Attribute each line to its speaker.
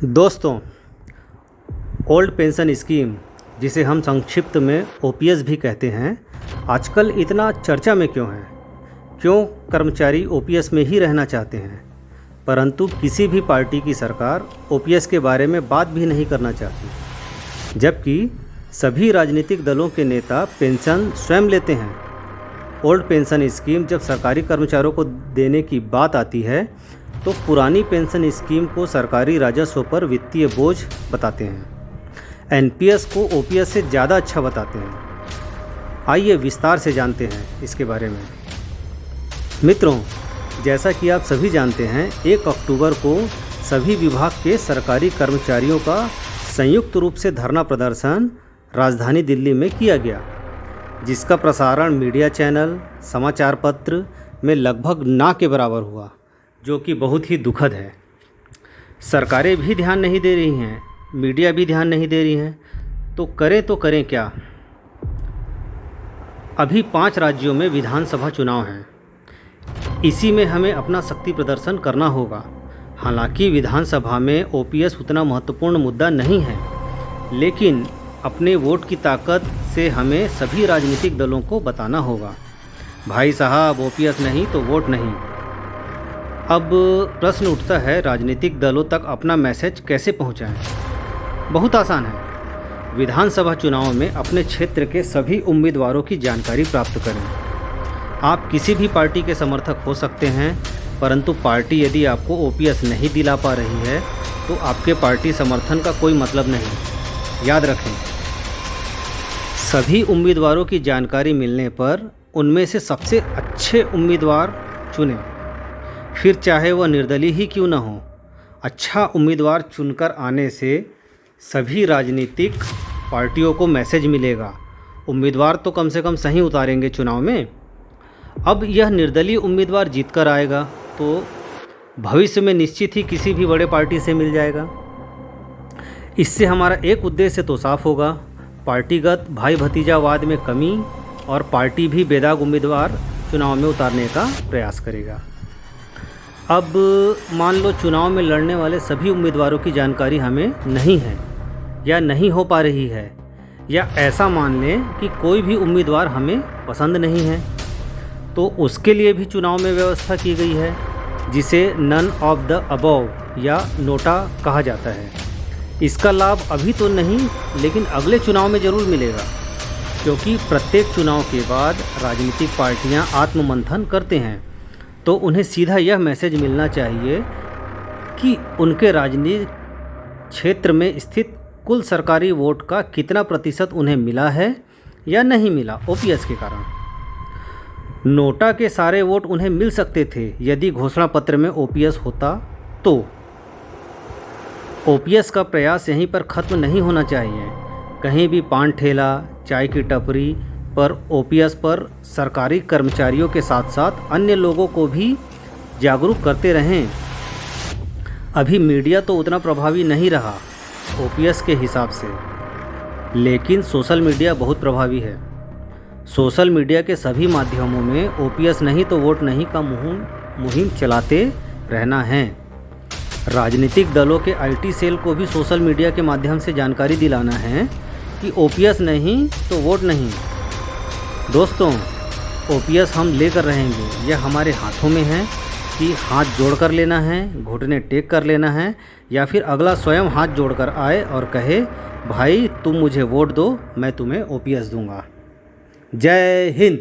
Speaker 1: दोस्तों, old pension scheme, जिसे हम संक्षिप्त में ओपीएस भी कहते हैं, आजकल इतना चर्चा में क्यों है? क्यों कर्मचारी ओपीएस में ही रहना चाहते हैं, परंतु किसी भी पार्टी की सरकार ओपीएस के बारे में बात भी नहीं करना चाहती, जबकि सभी राजनीतिक दलों के नेता पेंशन स्वयं लेते हैं। ओल्ड पेंशन स्कीम जब सरकारी कर्मचारियों को देने की बात आती है तो पुरानी पेंशन स्कीम को सरकारी राजस्व पर वित्तीय बोझ बताते हैं। एनपीएस को ओपीएस से ज़्यादा अच्छा बताते हैं। आइए विस्तार से जानते हैं इसके बारे में। मित्रों, जैसा कि आप सभी जानते हैं, 1 अक्टूबर को सभी विभाग के सरकारी कर्मचारियों का संयुक्त रूप से धरना प्रदर्शन राजधानी दिल्ली में किया गया, जिसका प्रसारण मीडिया चैनल, समाचार पत्र में लगभग ना के बराबर हुआ, जो कि बहुत ही दुखद है। सरकारें भी ध्यान नहीं दे रही हैं, मीडिया भी ध्यान नहीं दे रही हैं, तो करें क्या? अभी 5 राज्यों में विधानसभा चुनाव हैं। इसी में हमें अपना शक्ति प्रदर्शन करना होगा। हालांकि विधानसभा में ओपीएस उतना महत्वपूर्ण मुद्दा नहीं है, लेकिन अपने वोट की ताकत से हमें सभी राजनीतिक दलों को बताना होगा, भाई साहब ओपीएस नहीं तो वोट नहीं। अब प्रश्न उठता है, राजनीतिक दलों तक अपना मैसेज कैसे पहुंचाएं? बहुत आसान है। विधानसभा चुनाव में अपने क्षेत्र के सभी उम्मीदवारों की जानकारी प्राप्त करें। आप किसी भी पार्टी के समर्थक हो सकते हैं, परंतु पार्टी यदि आपको ओपीएस नहीं दिला पा रही है तो आपके पार्टी समर्थन का कोई मतलब नहीं। याद रखें, सभी उम्मीदवारों की जानकारी मिलने पर उनमें से सबसे अच्छे उम्मीदवार चुनें, फिर चाहे वह निर्दलीय ही क्यों न हो। अच्छा उम्मीदवार चुनकर आने से सभी राजनीतिक पार्टियों को मैसेज मिलेगा, उम्मीदवार तो कम से कम सही उतारेंगे चुनाव में। अब यह निर्दलीय उम्मीदवार जीत कर आएगा तो भविष्य में निश्चित ही किसी भी बड़े पार्टी से मिल जाएगा। इससे हमारा एक उद्देश्य तो साफ होगा, पार्टीगत भाई भतीजावाद में कमी, और पार्टी भी बेदाग उम्मीदवार चुनाव में उतारने का प्रयास करेगा। अब मान लो चुनाव में लड़ने वाले सभी उम्मीदवारों की जानकारी हमें नहीं है या नहीं हो पा रही है, या ऐसा मान लें कि कोई भी उम्मीदवार हमें पसंद नहीं है, तो उसके लिए भी चुनाव में व्यवस्था की गई है, जिसे नन ऑफ द अबव या नोटा कहा जाता है। इसका लाभ अभी तो नहीं, लेकिन अगले चुनाव में ज़रूर मिलेगा, क्योंकि प्रत्येक चुनाव के बाद राजनीतिक पार्टियां आत्ममंथन करते हैं, तो उन्हें सीधा यह मैसेज मिलना चाहिए कि उनके राजनीतिक क्षेत्र में स्थित कुल सरकारी वोट का कितना प्रतिशत उन्हें मिला है या नहीं मिला ओपीएस के कारण। नोटा के सारे वोट उन्हें मिल सकते थे यदि घोषणा पत्र में ओपीएस होता तो। ओपीएस का प्रयास यहीं पर ख़त्म नहीं होना चाहिए। कहीं भी पान ठेला, चाय की टपरी पर ओपीएस पर सरकारी कर्मचारियों के साथ साथ अन्य लोगों को भी जागरूक करते रहें। अभी मीडिया तो उतना प्रभावी नहीं रहा ओपीएस के हिसाब से, लेकिन सोशल मीडिया बहुत प्रभावी है। सोशल मीडिया के सभी माध्यमों में ओपीएस नहीं तो वोट नहीं का मुहिम चलाते रहना है। राजनीतिक दलों के आईटी सेल को भी सोशल मीडिया के माध्यम से जानकारी दिलाना है कि ओपीएस नहीं तो वोट नहीं। दोस्तों, ओपीएस हम लेकर रहेंगे, यह हमारे हाथों में है कि हाथ जोड़कर लेना है, घुटने टेक कर लेना है, या फिर अगला स्वयं हाथ जोड़कर आए और कहे, भाई तुम मुझे वोट दो, मैं तुम्हें ओपीएस दूंगा। जय हिंद।